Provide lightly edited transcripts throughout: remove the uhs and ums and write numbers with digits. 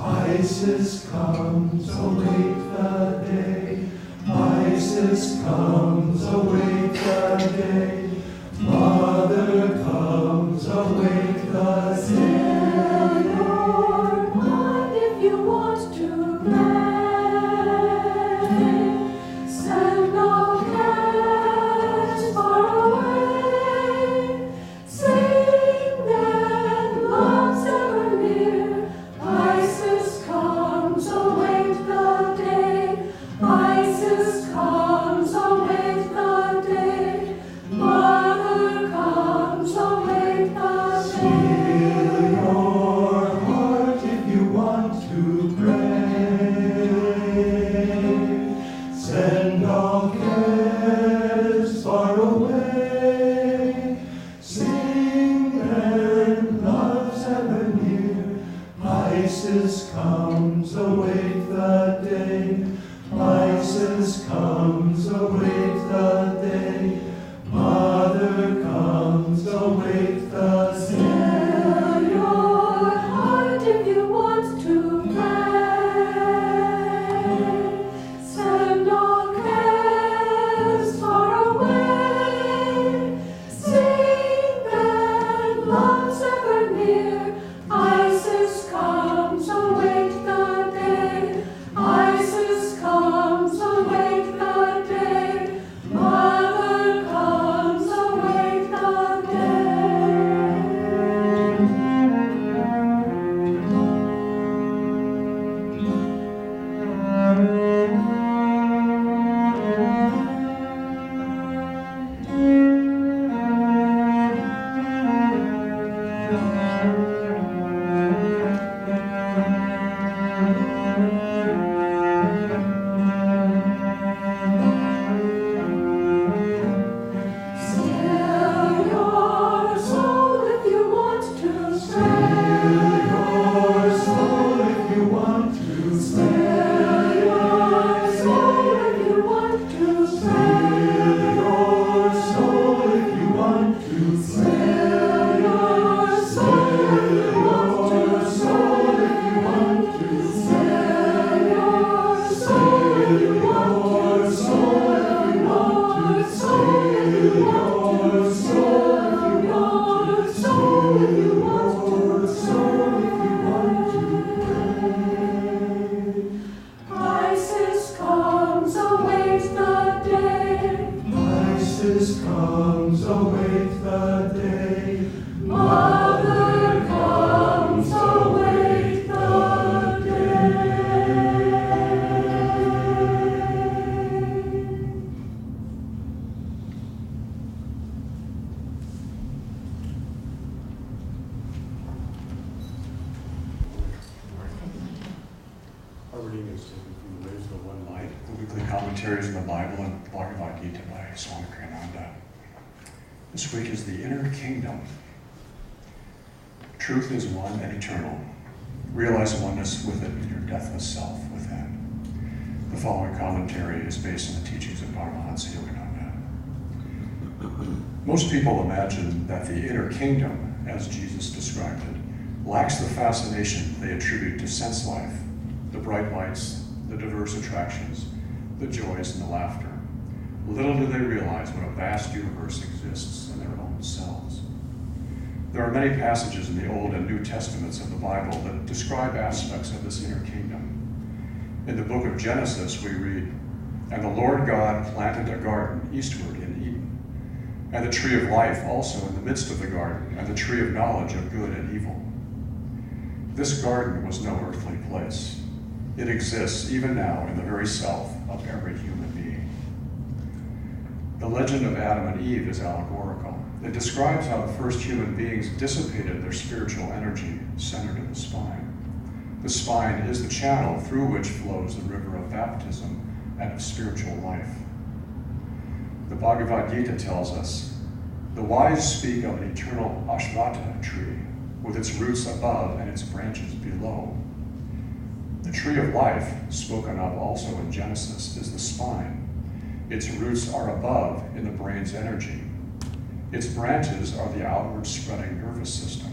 Isis comes, await the day. This week is the inner kingdom. Truth is one and eternal. Realize oneness with it in your deathless self within. The following commentary is based on the teachings of Paramahansa Yogananda. Most people imagine that the inner kingdom, as Jesus described it, lacks the fascination they attribute to sense life, the bright lights, the diverse attractions, the joys and the laughter. Little do they realize what a vast universe exists in their own selves. There are many passages in the Old and New Testaments of the Bible that describe aspects of this inner kingdom. In the book of Genesis, we read, "And the Lord God planted a garden eastward in Eden, and the tree of life also in the midst of the garden, and the tree of knowledge of good and evil." This garden was no earthly place. It exists even now in the very self of every human being. The legend of Adam and Eve is allegorical. It describes how the first human beings dissipated their spiritual energy centered in the spine. The spine is the channel through which flows the river of baptism and of spiritual life. The Bhagavad Gita tells us, "The wise speak of an eternal Ashvata tree, with its roots above and its branches below." The tree of life, spoken of also in Genesis, is the spine. Its roots are above in the brain's energy. Its branches are the outward spreading nervous system.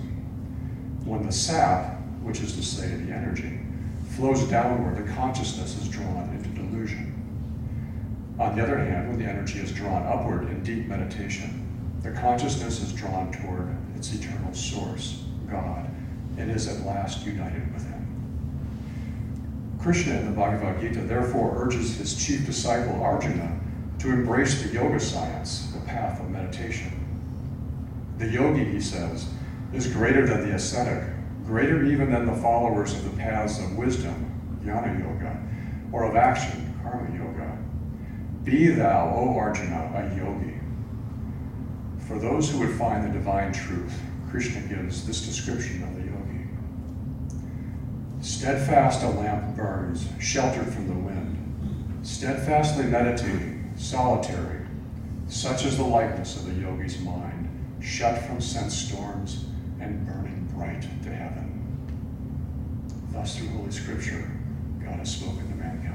When the sap, which is to say the energy, flows downward, the consciousness is drawn into delusion. On the other hand, when the energy is drawn upward in deep meditation, the consciousness is drawn toward its eternal source, God, and is at last united with Him. Krishna in the Bhagavad Gita therefore urges his chief disciple Arjuna to embrace the yoga science, the path of meditation. The yogi, he says, is greater than the ascetic, greater even than the followers of the paths of wisdom, jnana yoga, or of action, karma yoga. Be thou, O Arjuna, a yogi. For those who would find the divine truth, Krishna gives this description of the yogi. Steadfast a lamp burns, sheltered from the wind, steadfastly meditating, solitary, such is the likeness of the yogi's mind, shut from sense storms and burning bright to heaven. Thus, through Holy Scripture, God has spoken to mankind.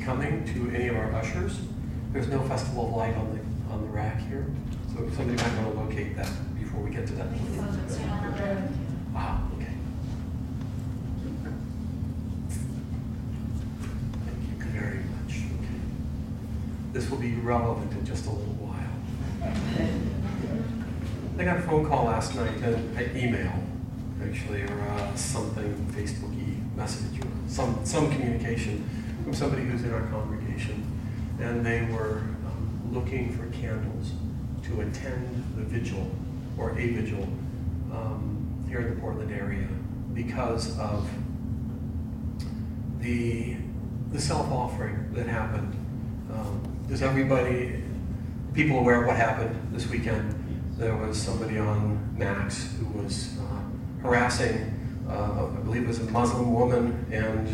Coming to any of our ushers. There's no Festival of Light on the rack here, so if somebody might want to locate that before we get to that. Ah, okay. Thank you very much. Okay. This will be relevant in just a little while. I got a phone call last night, an email, actually, or something Facebooky message, or some communication from somebody who's in our congregation, and they were looking for candles to attend the vigil, or a vigil, here in the Portland area, because of the self-offering that happened. Is people aware of what happened this weekend? There was somebody on Max who was harassing, I believe it was a Muslim woman and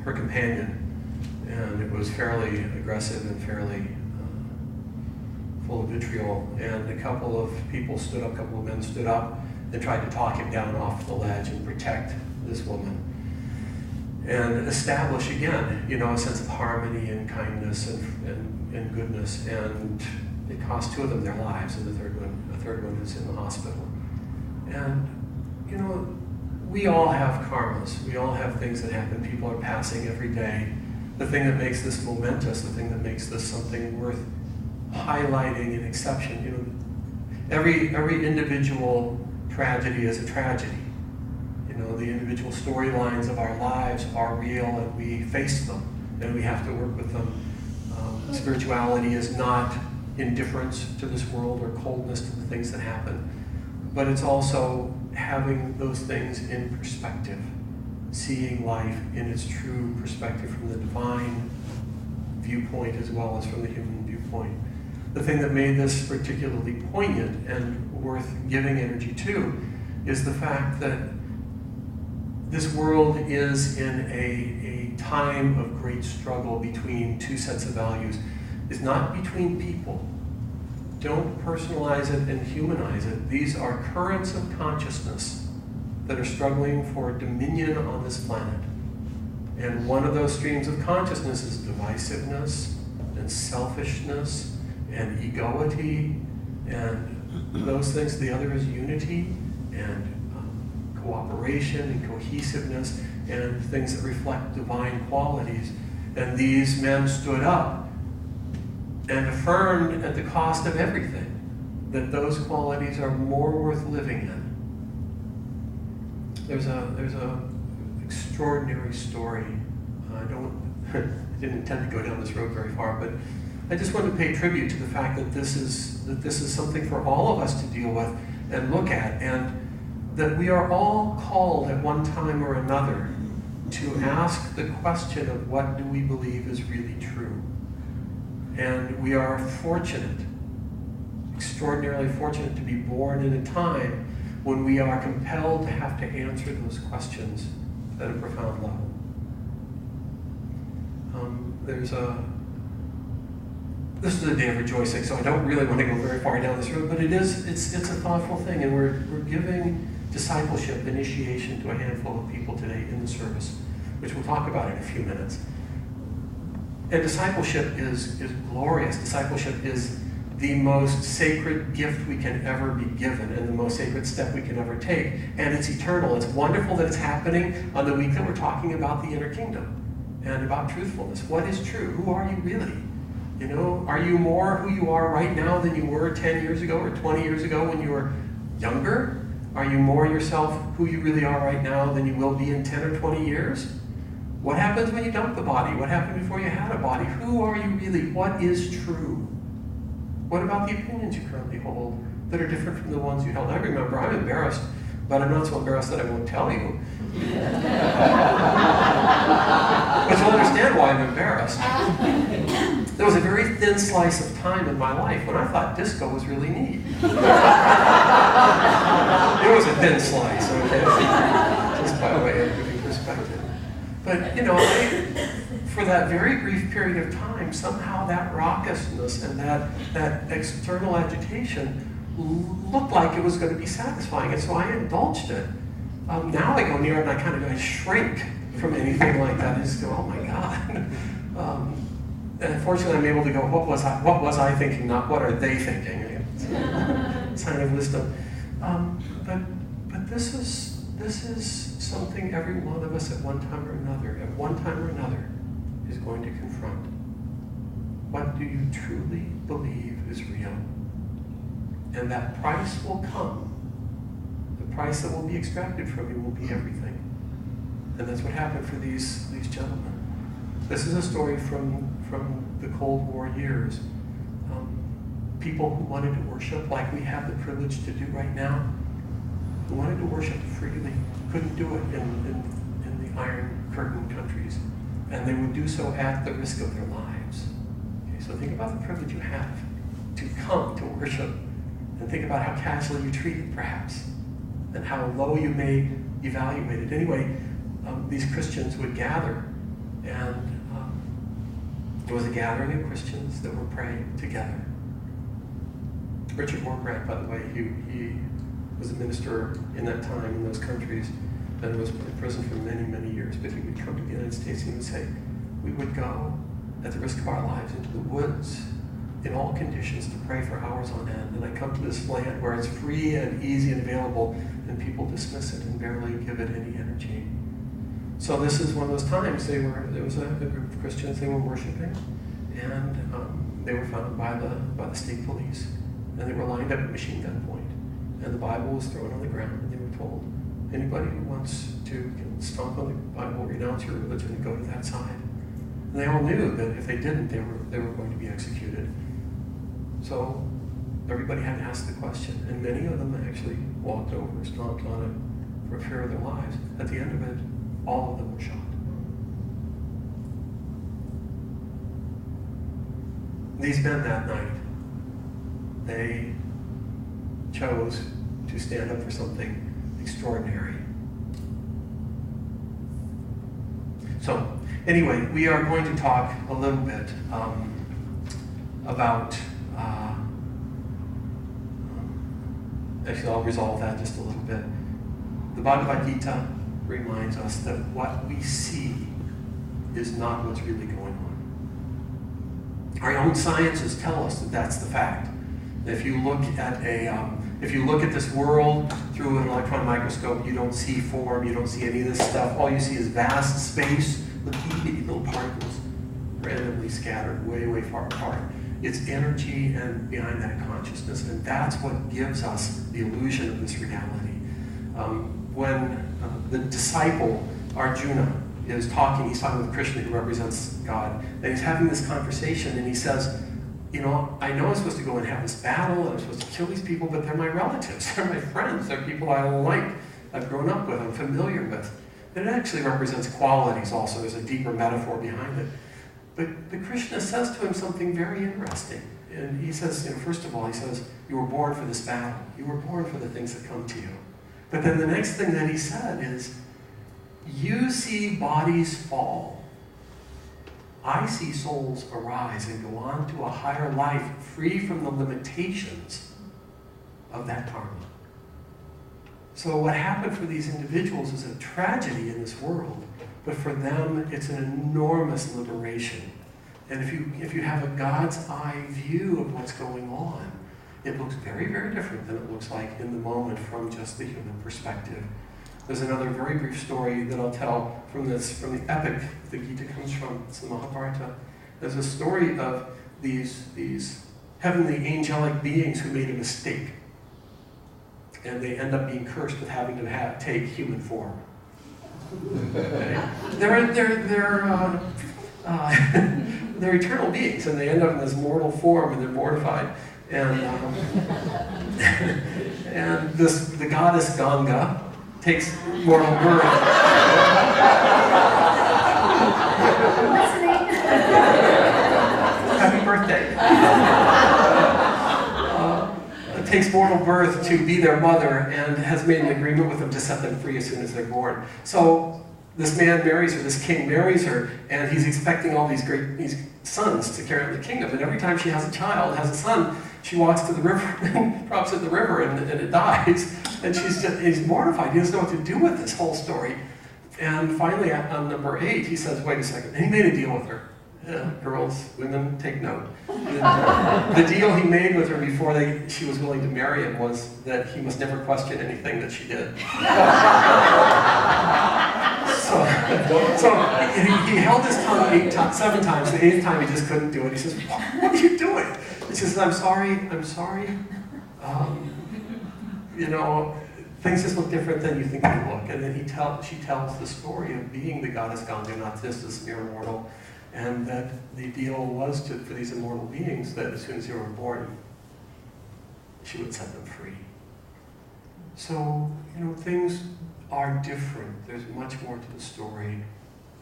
her companion, and it was fairly aggressive and fairly full of vitriol, and a couple of men stood up and tried to talk him down off the ledge and protect this woman and establish again, a sense of harmony and kindness and goodness. And it cost two of them their lives, and a third one is in the hospital. And we all have karmas. We all have things that happen. People are passing every day. The thing that makes this momentous, the thing that makes this something worth highlighting an exception, every individual tragedy is a tragedy. The individual storylines of our lives are real, and we face them, and we have to work with them. Spirituality is not indifference to this world or coldness to the things that happen, but it's also having those things in perspective, seeing life in its true perspective from the divine viewpoint as well as from the human viewpoint. The thing that made this particularly poignant and worth giving energy to is the fact that this world is in a time of great struggle between two sets of values. It's not between people. Don't personalize it and humanize it. These are currents of consciousness that are struggling for dominion on this planet. And one of those streams of consciousness is divisiveness and selfishness and egoity and those things. The other is unity and cooperation and cohesiveness and things that reflect divine qualities. And these men stood up and affirmed at the cost of everything that those qualities are more worth living in. There's a extraordinary story. I didn't intend to go down this road very far, but I just want to pay tribute to the fact that this is something for all of us to deal with and look at, and that we are all called at one time or another to ask the question of what do we believe is really true. And we are fortunate, extraordinarily fortunate, to be born in a time when we are compelled to have to answer those questions at a profound level. This is a day of rejoicing, so I don't really want to go very far down this road, but it's a thoughtful thing, and we're giving discipleship initiation to a handful of people today in the service, which we'll talk about in a few minutes. And discipleship is glorious. Discipleship is the most sacred gift we can ever be given and the most sacred step we can ever take. And it's eternal. It's wonderful that it's happening on the week that we're talking about the inner kingdom and about truthfulness. What is true? Who are you really? Are you more who you are right now than you were 10 years ago or 20 years ago when you were younger? Are you more yourself who you really are right now than you will be in 10 or 20 years? What happens when you dump the body? What happened before you had a body? Who are you really? What is true? What about the opinions you currently hold that are different from the ones you held? I remember, I'm embarrassed, but I'm not so embarrassed that I won't tell you. But you'll understand why I'm embarrassed. There was a very thin slice of time in my life when I thought disco was really neat. It was a thin slice, okay? Just by way of giving perspective. But, for that very brief period of time, somehow that raucousness and that external agitation looked like it was going to be satisfying, and so I indulged it. Now I go near it and I kind of shrink from anything like that. I just go, oh my God. And fortunately, I'm able to go, what was I thinking, not what are they thinking? It's kind of wisdom. But this is something every one of us at one time or another, is going to confront. What do you truly believe is real? And that price will come. The price that will be extracted from you will be everything. And that's what happened for these gentlemen. This is a story from the Cold War years. People who wanted to worship like we have the privilege to do right now, who wanted to worship freely, couldn't do it in the Iron Curtain countries. And they would do so at the risk of their lives. Okay, so think about the privilege you have to come to worship, and think about how casually you treat it, perhaps, and how low you may evaluate it. Anyway, these Christians would gather, and it was a gathering of Christians that were praying together. Richard Wargrant, by the way, he was a minister in that time in those countries, and was in prison for many, many years. But he would come to the United States and he would say, we would go at the risk of our lives into the woods in all conditions to pray for hours on end. And I come to this land where it's free and easy and available, and people dismiss it and barely give it any energy. So this is one of those times there was a group of Christians, they were worshiping, and they were found by the state police, and they were lined up at machine gun point, and the Bible was thrown on the ground, and they were told, anybody who wants to can stomp on the Bible, renounce your religion, and go to that side. And they all knew that if they didn't, they were going to be executed. So everybody had to ask the question, and many of them actually walked over, stomped on it for fear of their lives. At the end of it, all of them were shot. These men that night, they chose to stand up for something extraordinary. So, anyway, we are going to talk a little bit about, actually I'll resolve that just a little bit. The Bhagavad Gita reminds us that what we see is not what's really going on. Our own sciences tell us that that's the fact. If you look at this world through an electron microscope, you don't see form, you don't see any of this stuff. All you see is vast space with itty little particles randomly scattered way, way far apart. It's energy and behind that consciousness, and that's what gives us the illusion of this reality. When the disciple Arjuna is talking, he's talking with Krishna, who represents God, and he's having this conversation, and he says, I know I'm supposed to go and have this battle, and I'm supposed to kill these people, but they're my relatives, they're my friends, they're people I like, I've grown up with, I'm familiar with. And it actually represents qualities also, there's a deeper metaphor behind it. But Krishna says to him something very interesting. And he says, first of all, he says, you were born for this battle. You were born for the things that come to you. But then the next thing that he said is, you see bodies fall. I see souls arise and go on to a higher life, free from the limitations of that karma. So what happened for these individuals is a tragedy in this world, but for them it's an enormous liberation. And if you have a God's eye view of what's going on, it looks very, very different than it looks like in the moment from just the human perspective. There's another very brief story that I'll tell from the epic the Gita comes from. It's the Mahabharata. There's a story of these heavenly angelic beings who made a mistake, and they end up being cursed with having to take human form. Okay? They're eternal beings, and they end up in this mortal form, and they're mortified. And and the goddess Ganga takes mortal birth. Happy birthday. Takes mortal birth to be their mother and has made an agreement with them to set them free as soon as they're born. So this man marries her, this king marries her, and he's expecting all these sons to carry on the kingdom. And every time she has a son, she walks to the river and drops it in the river, and it dies. And he's mortified. He doesn't know what to do with this whole story. And finally, on number 8, he says, wait a second. And he made a deal with her. Girls, women, take note. The deal he made with her before she was willing to marry him was that he must never question anything that she did. So he held his tongue 7 times. The 8th time, he just couldn't do it. He says, what are you doing? He says, I'm sorry. things just look different than you think they look. And then she tells the story of being the goddess Ganga, not just this mere mortal, and that the deal was for these immortal beings that as soon as they were born, she would set them free. So, things are different. There's much more to the story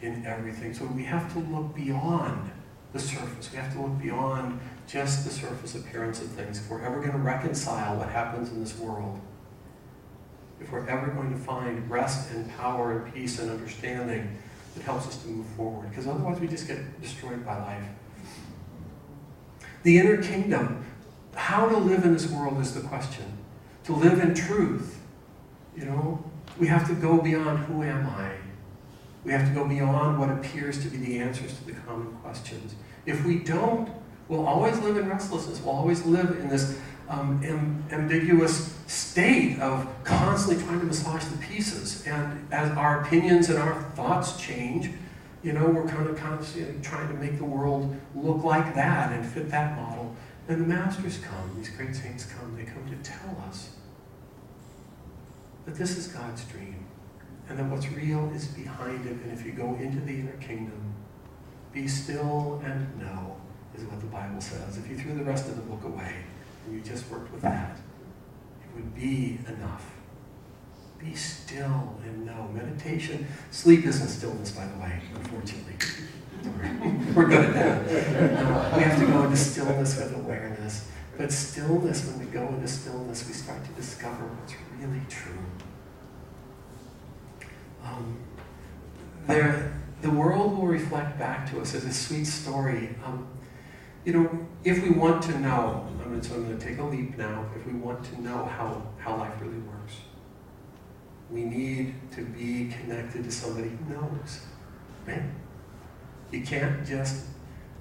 in everything. So we have to look beyond the surface. We have to look beyond just the surface appearance of things. If we're ever going to reconcile what happens in this world, if we're ever going to find rest and power and peace and understanding that helps us to move forward, because otherwise we just get destroyed by life. The inner kingdom, how to live in this world is the question. To live in truth, we have to go beyond who am I? We have to go beyond what appears to be the answers to the common questions. If we don't, we'll always live in restlessness. We'll always live in this ambiguous state of constantly trying to massage the pieces. And as our opinions and our thoughts change, we're kind of constantly trying to make the world look like that and fit that model. And the masters come, these great saints come, they come to tell us that this is God's dream, and that what's real is behind it. And if you go into the inner kingdom, be still and know, is what the Bible says. If you threw the rest of the book away, and you just worked with that, it would be enough. Be still and know. Meditation, sleep isn't stillness, by the way, unfortunately. We're good at that. We have to go into stillness with awareness. But stillness, when we go into stillness, we start to discover what's really true. The world will reflect back to us as a sweet story. If we want to know, so I'm going to take a leap now, if we want to know how life really works, we need to be connected to somebody who knows, right? You can't just,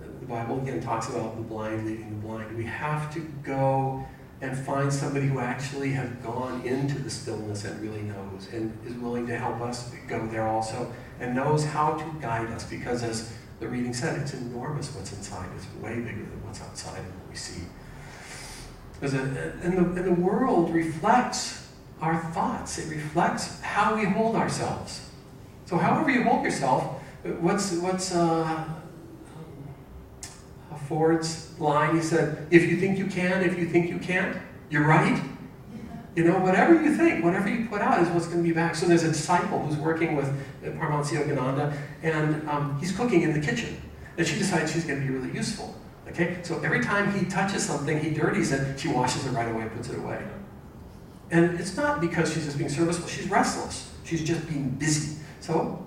the Bible again talks about the blind leading the blind. We have to go and find somebody who actually has gone into the stillness and really knows and is willing to help us go there also and knows how to guide us, because as the reading said, it's enormous what's inside. It's way bigger than what's outside and what we see. And the world reflects our thoughts. It reflects how we hold ourselves. So however you hold yourself, what's Ford's line? He said, if you think you can, if you think you can't, you're right. Whatever you think, whatever you put out is what's going to be back. So there's a disciple who's working with Paramahansa Yogananda, and he's cooking in the kitchen. And she decides she's going to be really useful. Okay? So every time he touches something, he dirties it, she washes it right away, puts it away. And it's not because she's just being serviceable. She's restless. She's just being busy. So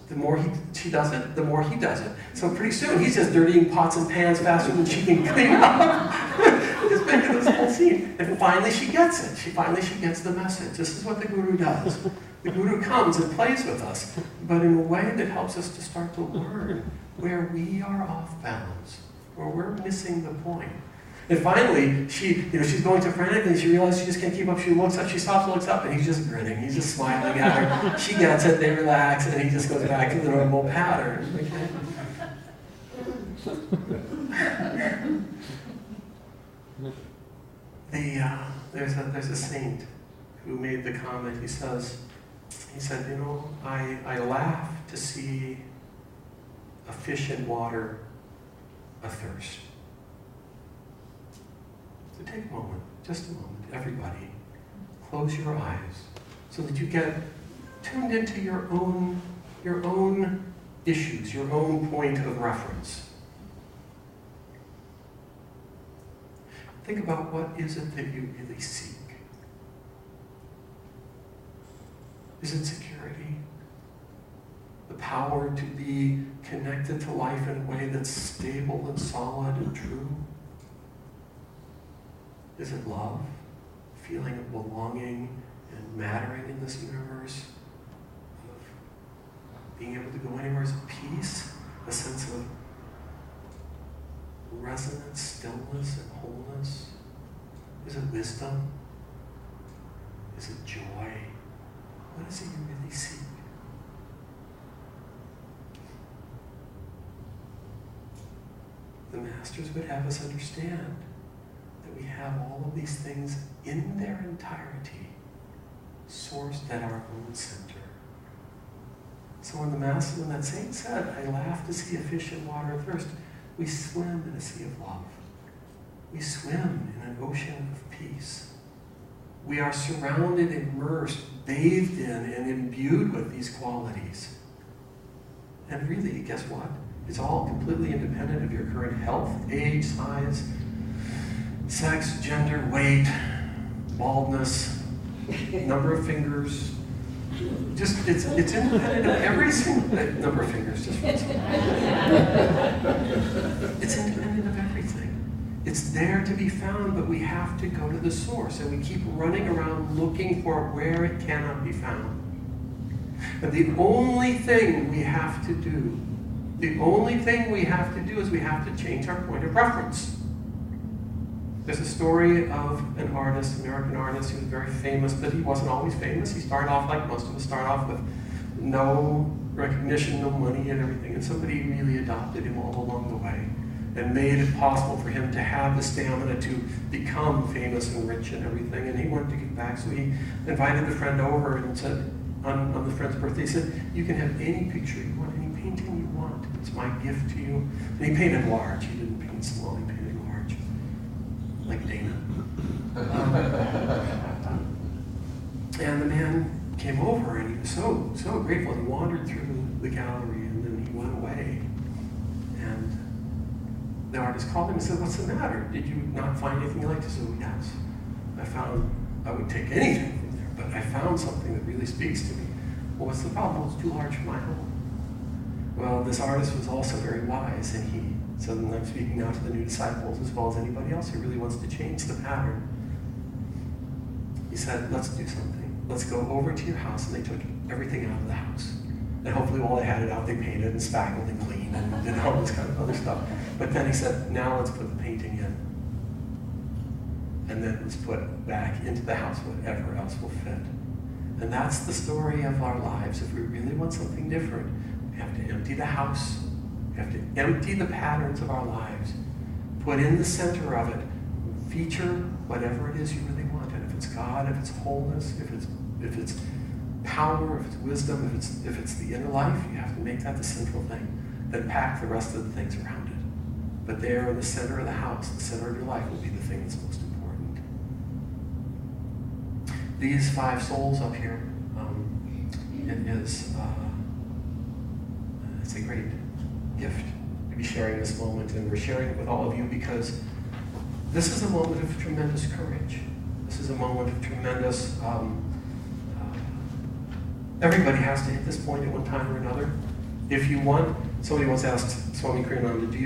the more she does it, the more he does it. So pretty soon, he's just dirtying pots and pans faster than she can clean up. Just making this whole scene. And finally, she gets it. She gets the message. This is what the Guru does. The Guru comes and plays with us, but in a way that helps us to start to learn where we are off balance, where we're missing the point. And finally, she's going so frantically, she realizes she just can't keep up. She looks up, she stops and looks up, and he's just grinning. He's just smiling at her. She gets it, they relax, and he just goes back to the normal pattern. There's a saint who made the comment. He said, I laugh to see a fish in water athirst. So take a moment, just a moment, everybody. Close your eyes so that you get tuned into your own issues, your own point of reference. Think about what is it that you really seek. Is it security? The power to be connected to life in a way that's stable and solid and true? Is it love? Feeling of belonging and mattering in this universe? Of being able to go anywhere? Is it peace? A sense of resonance, stillness, and wholeness? Is it wisdom? Is it joy? What is it you really seek? The masters would have us understand that we have all of these things in their entirety, sourced at our own center. So when that saint said, I laugh to see a fish in water of thirst, we swim in a sea of love. We swim in an ocean of peace. We are surrounded, immersed, bathed in, and imbued with these qualities. And really, guess what? It's all completely independent of your current health, age, size, sex, gender, weight, baldness, number of fingers. Just it's independent of every single number of fingers. Just it's independent of everything. It's there to be found, but we have to go to the source, and we keep running around looking for where it cannot be found. And the only thing we have to do is we have to change our point of reference. There's a story of an artist, American artist, who was very famous, but he wasn't always famous. He started off like most of us start off with no recognition, no money and everything, and somebody really adopted him all along the way and made it possible for him to have the stamina to become famous and rich and everything, and he wanted to give back, so he invited the friend over and said, on the friend's birthday, he said, you can have any picture you want, any painting you want. It's my gift to you. And he painted large. He didn't paint small, he painted large. Like Dana. And the man came over and he was so grateful. He wandered through the gallery and then he went away. And the artist called him and said, what's the matter? Did you not find anything you liked? He said, oh, yes. I would take anything from there, but I found something that really speaks to me. Well, what's the problem? Well, it's too large for my home. Well, this artist was also very wise, and he said, and I'm speaking now to the new disciples as well as anybody else who really wants to change the pattern. He said, let's do something. Let's go over to your house, and they took everything out of the house. And hopefully while they had it out, they painted and spackled and cleaned and did all this kind of other stuff. But then he said, now let's put the painting in. And then let's put back into the house whatever else will fit. And that's the story of our lives. If we really want something different, we have to empty the house. We have to empty the patterns of our lives. Put in the center of it. Feature whatever it is you really want. And if it's God, if it's wholeness, if it's power, if it's wisdom, if it's the inner life, you have to make that the central thing. Then pack the rest of the things around it. But there in the center of the house, the center of your life will be the thing that's most important. These 5 souls up here, it's a great gift to be sharing this moment, and we're sharing it with all of you because this is a moment of tremendous courage. This is a moment of tremendous, everybody has to hit this point at one time or another. If you want, somebody once asked Swami Kriyananda, do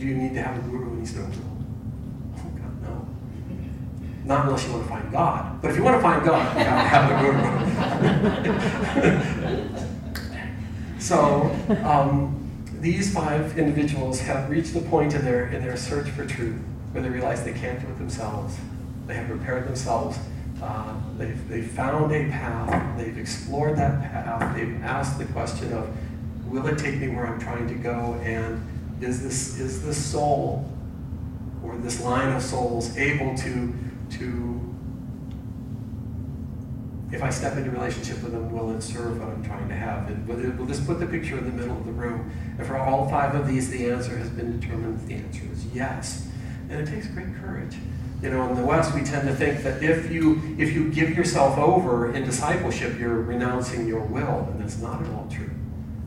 you need to have a guru? And he said, oh God, no. Not unless you want to find God. But if you want to find God, you have to have a guru. So these 5 individuals have reached the point in their search for truth where they realize they can't do it themselves. They have prepared themselves. They've found a path. They've explored that path. They've asked the question of, will it take me where I'm trying to go? And is this soul or this line of souls able to if I step into relationship with them, will it serve what I'm trying to have? And will this put the picture in the middle of the room? And for all 5 of these, the answer has been determined. The answer is yes. And it takes great courage. You know, in the West, we tend to think that if you give yourself over in discipleship, you're renouncing your will, and that's not at all true.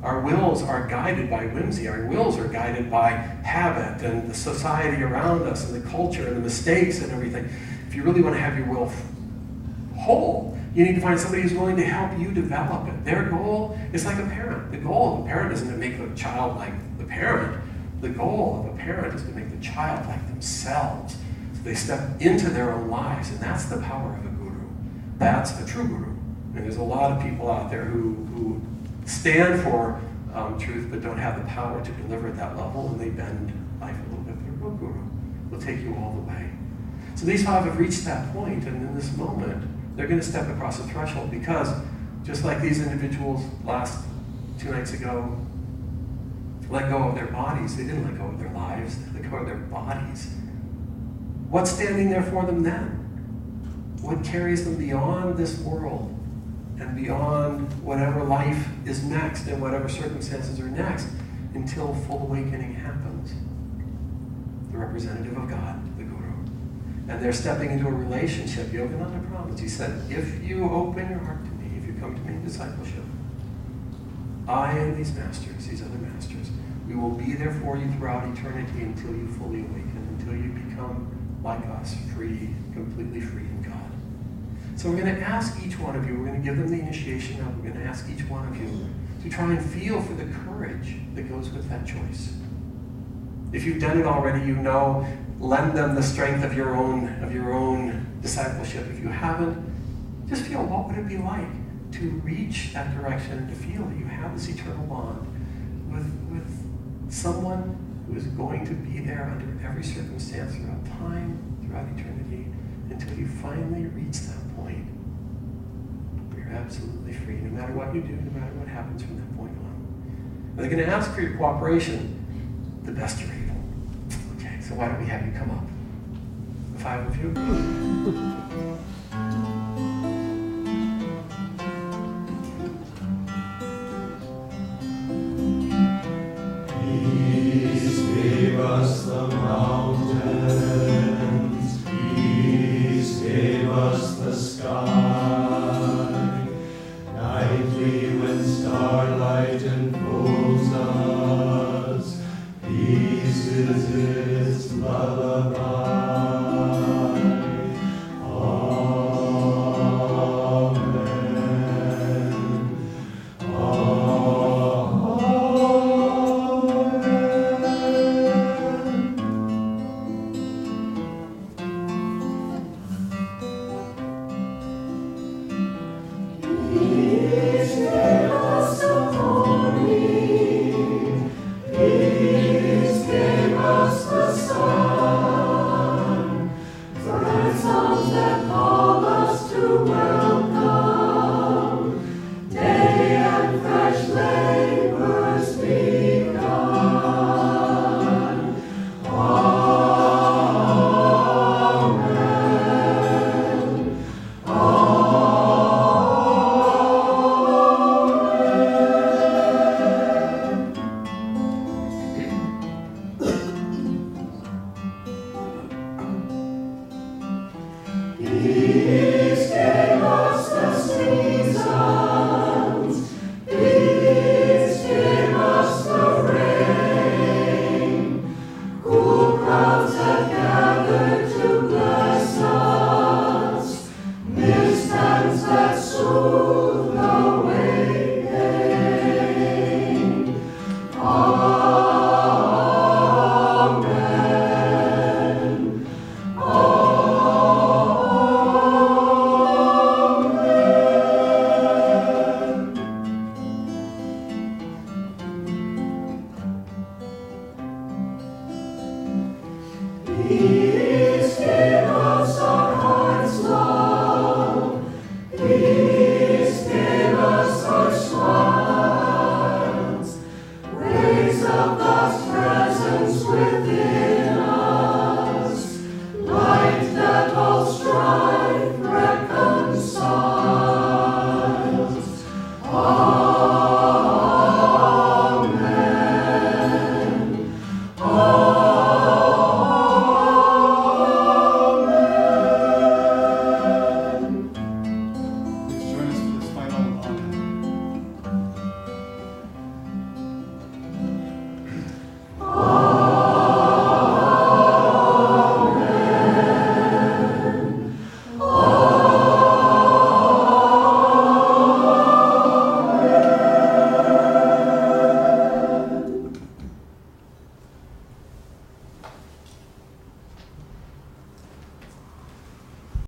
Our wills are guided by whimsy. Our wills are guided by habit and the society around us and the culture and the mistakes and everything. If you really want to have your will whole, you need to find somebody who's willing to help you develop it. Their goal is like a parent. The goal of a parent isn't to make the child like the parent. The goal of a parent is to make the child like themselves. So they step into their own lives, and that's the power of a guru. That's a true guru. And there's a lot of people out there who stand for truth but don't have the power to deliver at that level, and they bend life a little bit. But a real guru will take you all the way. So these 5 have reached that point, and in this moment, they're going to step across the threshold because, just like these individuals last 2 nights ago, let go of their bodies. They didn't let go of their lives. They let go of their bodies. What's standing there for them then? What carries them beyond this world and beyond whatever life is next and whatever circumstances are next until full awakening happens. The representative of God, the Guru. And they're stepping into a relationship. Yogananda promised. He said, if you open your heart to me, if you come to me in discipleship, I and these masters, these other masters, we will be there for you throughout eternity until you fully awaken, until you become like us, free, completely free in God. So we're going to ask each one of you, we're going to give them the initiation now, we're going to ask each one of you to try and feel for the courage that goes with that choice. If you've done it already, you know, lend them the strength of your own discipleship. If you haven't, just feel, what would it be like to reach that direction and to feel that you have this eternal bond with someone who is going to be there under every circumstance throughout time, throughout eternity, until you finally reach that point where you're absolutely free, no matter what you do, no matter what happens from that point on. And they're going to ask for your cooperation the best you're able. Okay, so why don't we have you come up? The 5 of you. He